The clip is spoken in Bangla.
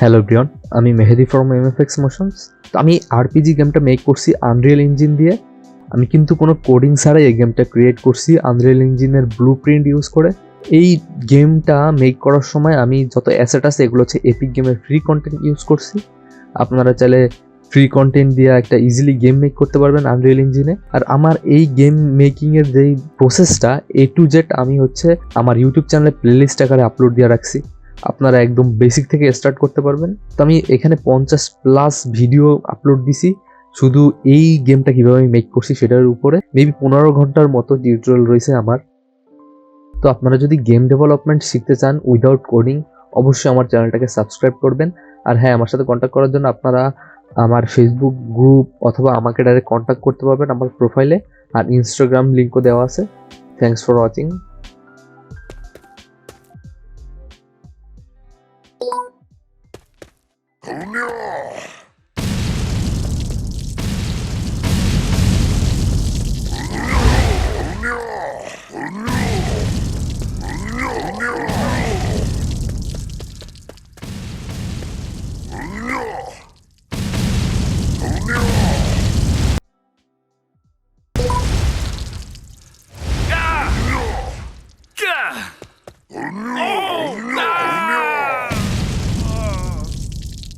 হ্যালো ব্রিয়ন, আমি মেহেদি ফ্রম এমএফএক্স মোশনস। তো আমি আরপিজি গেমটা মেক করছি আনরিয়েল ইঞ্জিন দিয়ে। আমি কিন্তু কোনো কোডিং ছাড়াই এই গেমটা ক্রিয়েট করছি আনরিয়েল ইঞ্জিনের ব্লু প্রিন্ট ইউজ করে। এই গেমটা মেক করার সময় আমি যত অ্যাসেট আছে এগুলো হচ্ছে এপিক গেমের ফ্রি কন্টেন্ট ইউজ করছি। আপনারা চাইলে ফ্রি কন্টেন্ট দিয়ে একটা ইজিলি গেম মেক করতে পারবেন আনরিয়েল ইঞ্জিনে। আর আমার এই গেম মেকিংয়ের যেই প্রসেসটা A to Z আমি হচ্ছে আমার ইউটিউব চ্যানেলে প্লেলিস্ট আকারে আপলোড দিয়ে রাখছি। আপনারা একদম বেসিক থেকে স্টার্ট করতে পারবেন। তো আমি এখানে 50+ ভিডিও আপলোড দিছি শুধু এই গেমটা কিভাবে আমি মেক করছি সেটার উপরে। মেবি 15 ঘন্টার মতো টিউটোরিয়াল রয়েছে আমার। তো আপনারা যদি গেম ডেভেলপমেন্ট শিখতে চান উইদাউট কোডিং, অবশ্যই আমার চ্যানেলটাকে সাবস্ক্রাইব করবেন। আর হ্যাঁ, আমার সাথে কন্ট্যাক্ট করার জন্য আপনারা আমার ফেসবুক গ্রুপ অথবা আমাকে ডাইরেক্ট কন্ট্যাক্ট করতে পারবেন আমার প্রোফাইলে, আর ইনস্টাগ্রাম লিঙ্কও দেওয়া আছে। Thanks for watching. No!